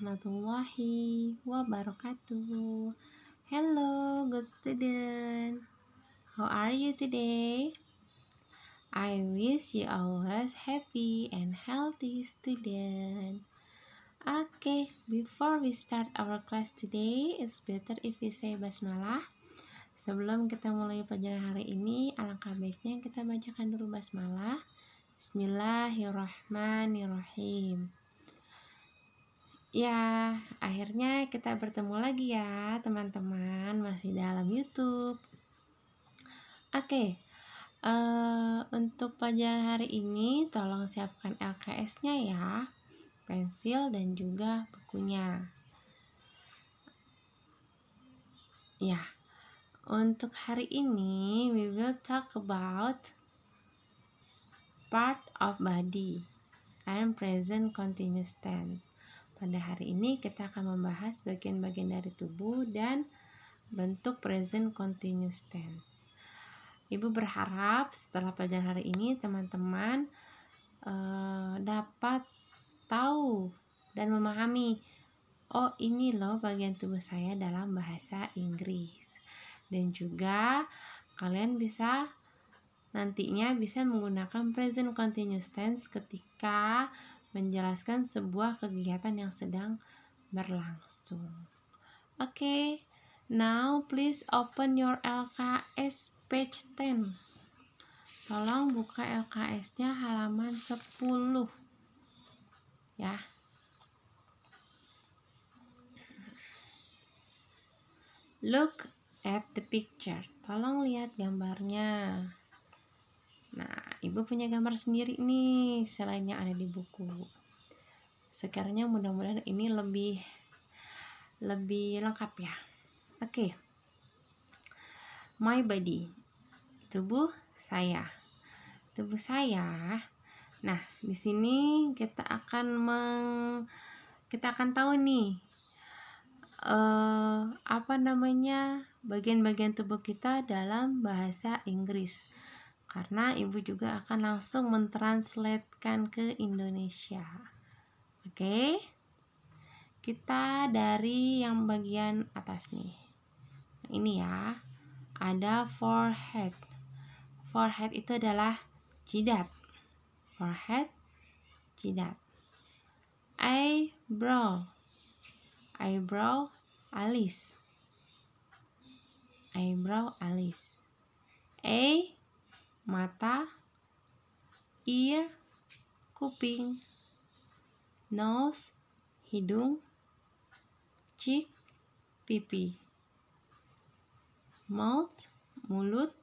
warahmatullahi wabarakatuh. Hello, good student. How are you today? I wish you always happy and healthy student. Okay, before we start our class today, it's better if we say basmalah. Sebelum kita mulai pelajaran hari ini, alangkah baiknya kita bacakan dulu basmalah. Bismillahirrahmanirrahim. Ya, akhirnya kita bertemu lagi ya teman-teman, masih dalam YouTube. Oke, untuk pelajaran hari ini tolong siapkan LKS-nya ya, pensil dan juga bukunya. Ya, untuk hari ini we will talk about part of body and present continuous tense. Pada hari ini kita akan membahas bagian-bagian dari tubuh dan bentuk present continuous tense. Ibu berharap setelah pelajaran hari ini teman-teman dapat tahu dan memahami, oh ini loh bagian tubuh saya dalam bahasa Inggris. Dan juga kalian bisa nantinya bisa menggunakan present continuous tense ketika menjelaskan sebuah kegiatan yang sedang berlangsung. Okay, now please open your LKS page 10. Tolong buka LKS-nya halaman 10. Ya. Look at the picture. Tolong lihat gambarnya. Nah, ibu punya gambar sendiri nih selain yang ada di buku. Sekarangnya mudah-mudahan ini lebih lengkap ya. Oke. My body. Tubuh saya. Tubuh saya. Nah, di sini kita akan tahu nih bagian-bagian tubuh kita dalam bahasa Inggris. Karena ibu juga akan langsung mentranslatekan ke Indonesia. Oke. Kita dari yang bagian atas nih. Ini ya. Ada forehead. Forehead itu adalah jidat. Forehead, jidat. Eyebrow. Eyebrow, alis. Eyebrow, alis. Mata. Ear, kuping. Nose, hidung. Cheek, pipi. Mouth, mulut.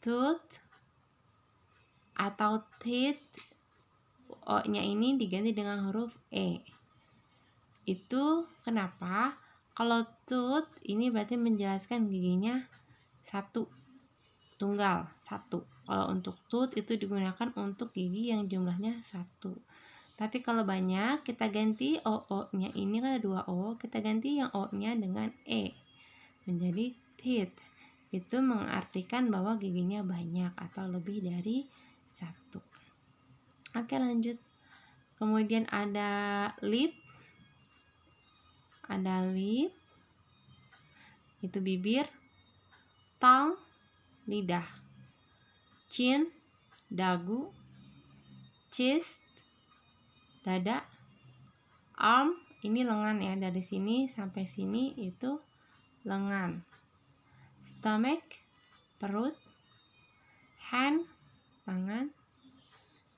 Tooth atau teeth, O-nya ini diganti dengan huruf E. Itu kenapa? Kalau tooth ini berarti menjelaskan giginya satu, tunggal, satu. Kalau untuk tooth itu digunakan untuk gigi yang jumlahnya satu. Tapi kalau banyak kita ganti O-nya ini kan ada dua O, kita ganti yang O-nya dengan E menjadi teeth. Itu mengartikan bahwa giginya banyak atau lebih dari satu. Oke, lanjut. Kemudian ada lip. Ada lip. Itu bibir. Tongue, lidah. Chin, dagu. Chest, dada. Arm, ini lengan ya, dari sini sampai sini itu lengan. Stomach, perut. Hand, tangan.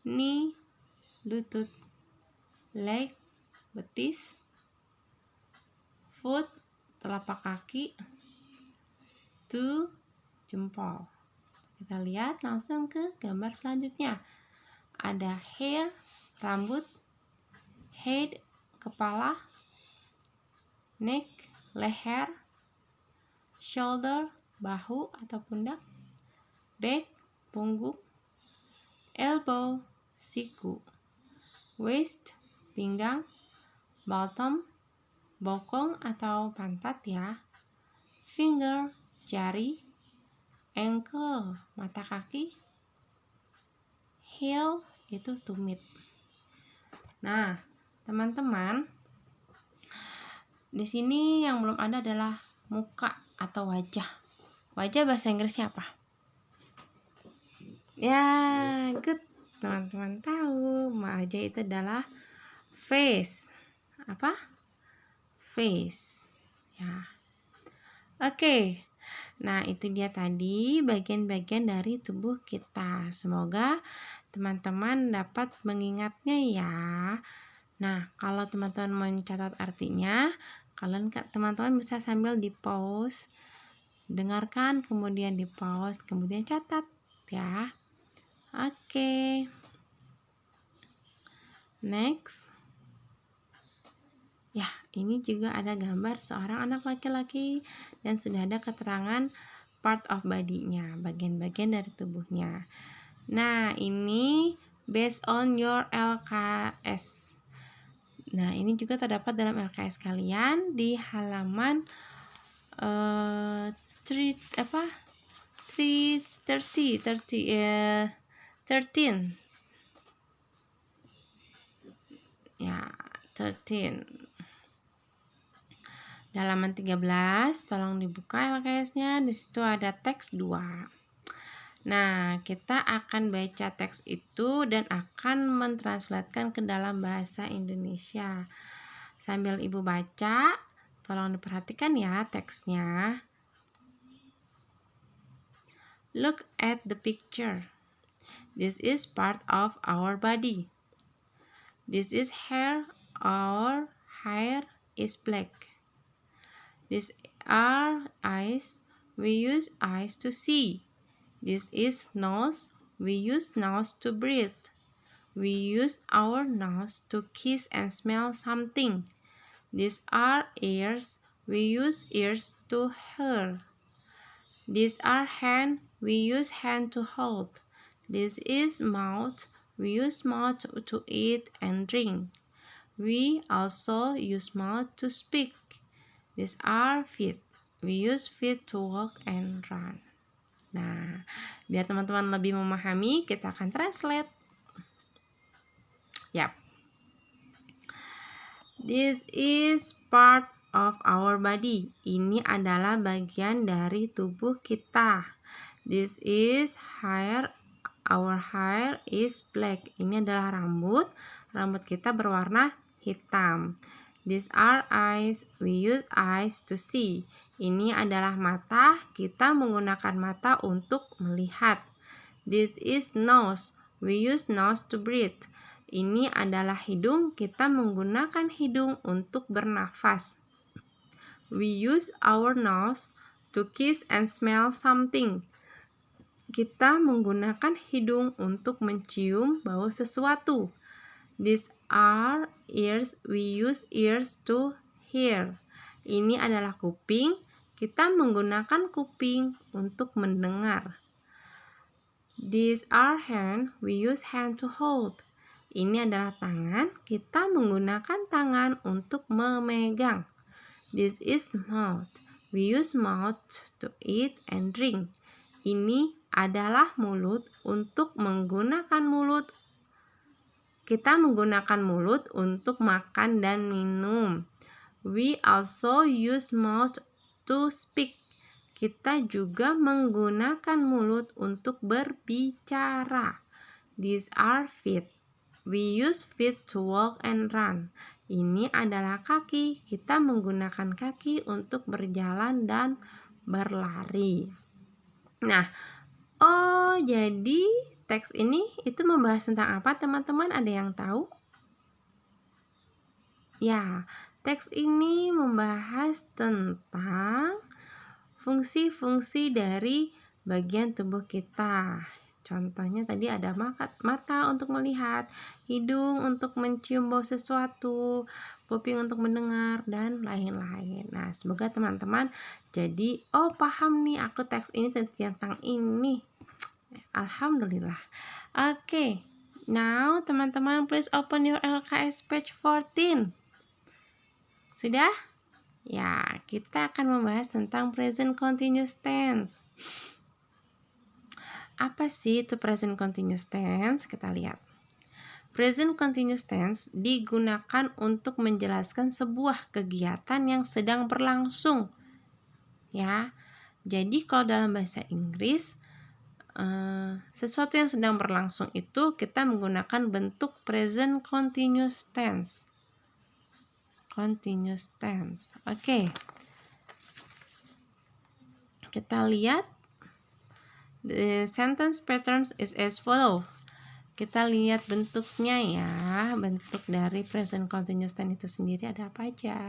Knee, lutut. Leg, betis. Foot, telapak kaki. Toe, jempol. Kita lihat langsung ke gambar selanjutnya. Ada hair, rambut. Head, kepala. Neck, leher. Shoulder, bahu atau pundak. Back, punggung. Elbow, siku. Waist, pinggang. Bottom, bokong atau pantat ya. Finger, jari. Ankle, mata kaki. Heel, itu tumit. Nah, teman-teman, Di sini yang belum ada adalah muka atau wajah. Wajah bahasa Inggrisnya apa? Ya, good. Teman-teman tahu, wajah itu adalah face. Apa? Face. Ya. Oke. Nah, itu dia tadi bagian-bagian dari tubuh kita. Semoga teman-teman dapat mengingatnya ya. Nah, kalau teman-teman mau mencatat artinya, teman-teman bisa sambil di pause, dengarkan, kemudian di pause, kemudian catat ya. Oke. Next. Ya, ini juga ada gambar seorang anak laki-laki dan sudah ada keterangan part of body-nya, bagian-bagian dari tubuhnya. Nah, ini based on your LKS. Nah, ini juga terdapat dalam LKS kalian di halaman 13. Ya, 13. Di halaman 13, tolong dibuka LKS-nya. Di situ ada teks 2. Nah, kita akan baca teks itu dan akan mentranslatekan ke dalam bahasa Indonesia. Sambil Ibu baca, tolong diperhatikan ya teksnya. Look at the picture. This is part of our body. This is hair. Our hair is black. These are eyes. We use eyes to see. This is nose. We use nose to breathe. We use our nose to kiss and smell something. These are ears. We use ears to hear. These are hands. We use hand to hold. This is mouth. We use mouth to eat and drink. We also use mouth to speak. These are feet. We use feet to walk and run. Nah, biar teman-teman lebih memahami, kita akan translate. Yap. This is part of our body. Ini adalah bagian dari tubuh kita. This is hair. Our hair is black. Ini adalah rambut. Rambut kita berwarna hitam. These are eyes. We use eyes to see. Ini adalah mata. Kita menggunakan mata untuk melihat. This is nose. We use nose to breathe. Ini adalah hidung. Kita menggunakan hidung untuk bernafas. We use our nose to kiss and smell something. Kita menggunakan hidung untuk mencium bau sesuatu. These are ears. We use ears to hear. Ini adalah kuping. Kita menggunakan kuping untuk mendengar. These are hands. We use hand to hold. Ini adalah tangan. Kita menggunakan tangan untuk memegang. This is mouth. We use mouth to eat and drink. Ini adalah mulut. Untuk menggunakan mulut. Kita menggunakan mulut untuk makan dan minum. We also use mouth to speak. Kita juga menggunakan mulut untuk berbicara. These are feet. We use feet to walk and run. Ini adalah kaki. Kita menggunakan kaki untuk berjalan dan berlari. Nah, jadi teks ini itu membahas tentang apa, teman-teman? Ada yang tahu? Ya, teks ini membahas tentang fungsi-fungsi dari bagian tubuh kita. Contohnya tadi ada mata untuk melihat, hidung untuk mencium bau sesuatu, kuping untuk mendengar, dan lain-lain. Nah, semoga teman-teman jadi paham nih aku teks ini tentang ini. Alhamdulillah. Oke. Now, teman-teman please open your LKS page 14. Sudah? Ya, kita akan membahas tentang present continuous tense. Apa sih itu present continuous tense? Kita lihat. Present continuous tense digunakan untuk menjelaskan sebuah kegiatan yang sedang berlangsung. Ya. Jadi kalau dalam bahasa Inggris sesuatu yang sedang berlangsung itu kita menggunakan bentuk present continuous tense. Continuous tense. Oke. Kita lihat the sentence patterns is as follow. Kita lihat bentuknya ya, bentuk dari present continuous tense itu sendiri ada apa aja.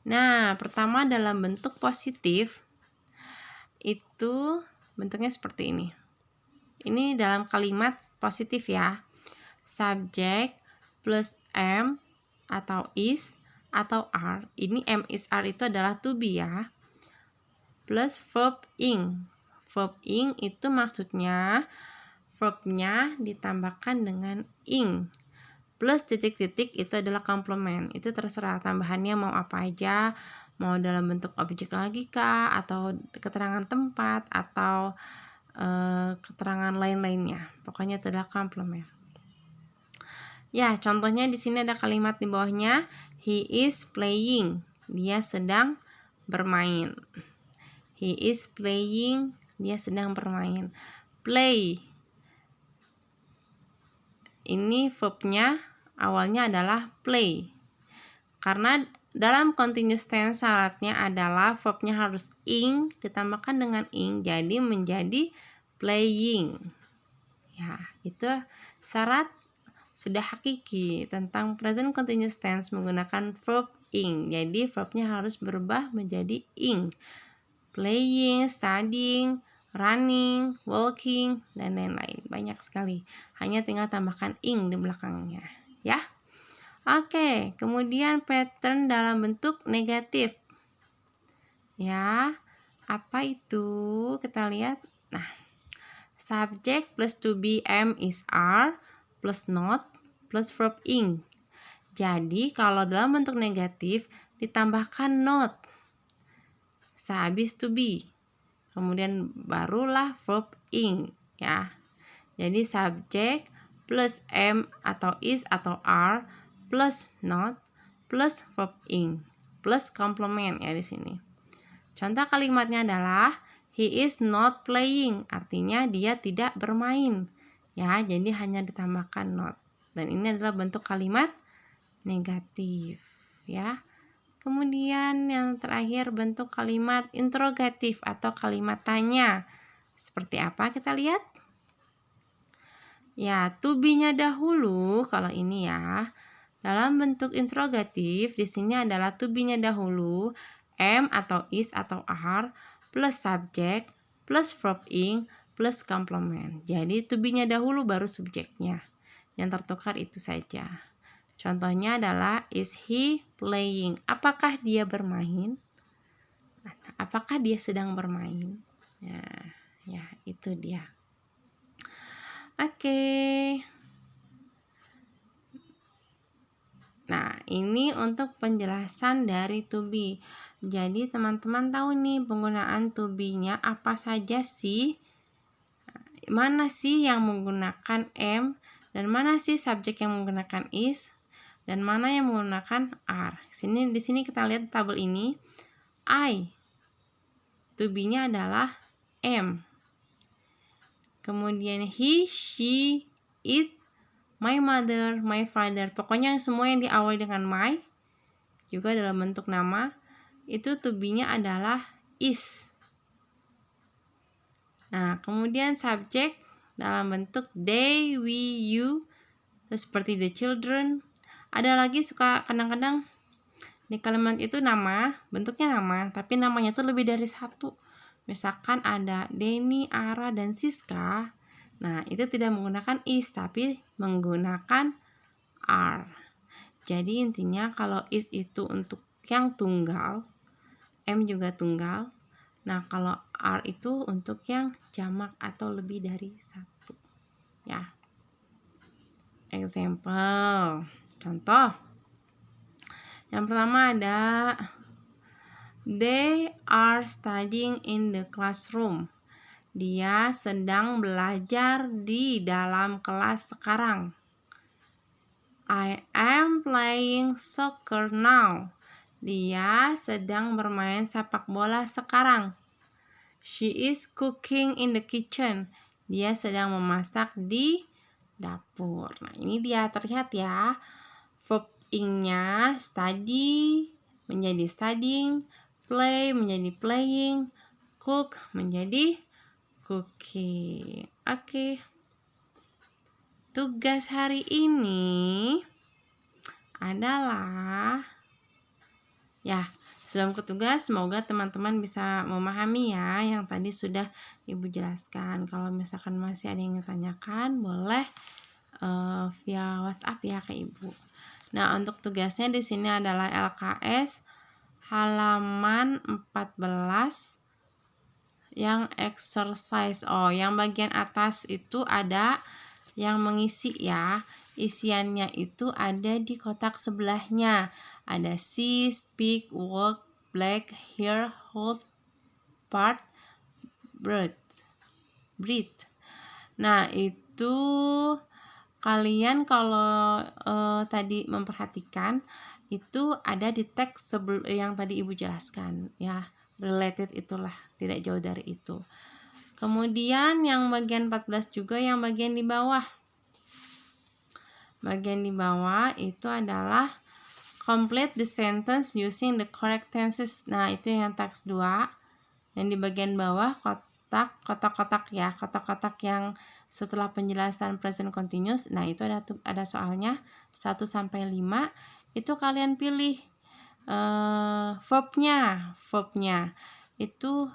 Nah, pertama dalam bentuk positif itu bentuknya seperti ini. Ini dalam kalimat positif ya. Subject plus am atau is atau are. Ini am is are itu adalah to be ya. Plus verb ing. Verb ing itu maksudnya verbnya ditambahkan dengan ing. Plus titik-titik itu adalah komplement. Itu terserah tambahannya mau apa aja. Mau dalam bentuk objek lagi kah, atau keterangan tempat, atau keterangan lain-lainnya. Pokoknya itu adalah komplement. Ya, contohnya di sini ada kalimat di bawahnya. He is playing. Dia sedang bermain. He is playing. Dia sedang bermain. Play. Ini verbnya awalnya adalah play. Karena dalam continuous tense syaratnya adalah verbnya harus ing ditambahkan dengan ing, jadi menjadi playing. Ya, itu syarat sudah hakiki tentang present continuous tense menggunakan verb ing. Jadi verbnya harus berubah menjadi ing. Playing, studying, running, walking, dan lain-lain. Banyak sekali. Hanya tinggal tambahkan ing di belakangnya, ya. Oke, kemudian pattern dalam bentuk negatif. Ya, apa itu? Kita lihat. Nah, subject plus to be am is are plus not plus verb ing. Jadi, kalau dalam bentuk negatif ditambahkan not sehabis to be. Kemudian barulah verb ing ya. Jadi subject plus am atau is atau are plus not plus verb ing plus complement ya di sini. Contoh kalimatnya adalah he is not playing, artinya dia tidak bermain. Ya, jadi hanya ditambahkan not. Dan ini adalah bentuk kalimat negatif ya. Kemudian yang terakhir bentuk kalimat interrogatif atau kalimat tanya. Seperti apa kita lihat? Ya, to be-nya dahulu kalau ini ya. Dalam bentuk interrogatif di sini adalah to be-nya dahulu, am atau is atau are plus subject plus verb ing plus complement. Jadi to be-nya dahulu baru subjeknya. Yang tertukar itu saja. Contohnya adalah is he playing? Apakah dia bermain? Apakah dia sedang bermain? Ya, itu dia. Oke. Nah, ini untuk penjelasan dari to be. Jadi teman-teman tahu nih penggunaan to be-nya apa saja sih? Mana sih yang menggunakan am dan mana sih subjek yang menggunakan is? Dan mana yang menggunakan are. Di sini kita lihat tabel ini. I. To be-nya adalah am. Kemudian he, she, it, my mother, my father. Pokoknya semua yang diawali dengan my juga dalam bentuk nama. Itu to be-nya adalah is. Nah, kemudian subjek dalam bentuk they, we, you. Seperti the children. Ada lagi suka kadang-kadang di kalimat itu nama, bentuknya nama, tapi namanya itu lebih dari satu. Misalkan ada Denny, Ara, dan Siska. Nah, itu tidak menggunakan is, tapi menggunakan are. Jadi intinya kalau is itu untuk yang tunggal, m juga tunggal. Nah, kalau are itu untuk yang jamak atau lebih dari satu. Ya. Example. Contoh, yang pertama ada they are studying in the classroom. Dia sedang belajar di dalam kelas sekarang. I am playing soccer now. Dia sedang bermain sepak bola sekarang. She is cooking in the kitchen. Dia sedang memasak di dapur. Nah, ini dia terlihat ya. Verb ing-nya study menjadi studying, play menjadi playing, cook menjadi cooking. Oke. Tugas hari ini adalah sebelum ke tugas, semoga teman-teman bisa memahami ya yang tadi sudah Ibu jelaskan. Kalau misalkan masih ada yang ditanyakan, boleh via WhatsApp ya ke Ibu. Nah, untuk tugasnya di sini adalah LKS halaman 14 yang exercise. Yang bagian atas itu ada yang mengisi ya. Isiannya itu ada di kotak sebelahnya. Ada see, speak, walk, black, hear, hold, part, breathe. Nah, itu kalian kalau tadi memperhatikan itu ada di teks yang tadi Ibu jelaskan ya, related itulah, tidak jauh dari itu. Kemudian yang bagian 14 juga yang bagian di bawah. Bagian di bawah itu adalah complete the sentence using the correct tenses. Nah, itu yang teks 2. Yang di bagian bawah kotak-kotak ya, kotak-kotak yang setelah penjelasan present continuous. Nah, itu ada soalnya 1 sampai 5. Itu kalian pilih verbnya. Itu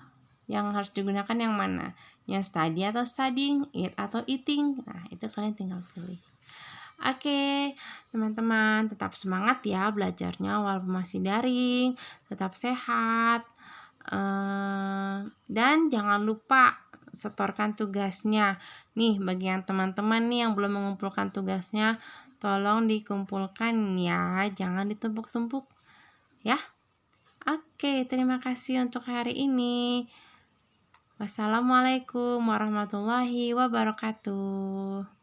yang harus digunakan yang mana? Yang study atau studying, eat atau eating. Nah, itu kalian tinggal pilih. Oke, teman-teman, tetap semangat ya belajarnya walaupun masih daring, tetap sehat. Dan jangan lupa setorkan tugasnya. Nih, bagi yang teman-teman nih yang belum mengumpulkan tugasnya, tolong dikumpulkan ya, jangan ditumpuk-tumpuk ya. Oke, terima kasih untuk hari ini. Wassalamualaikum warahmatullahi wabarakatuh.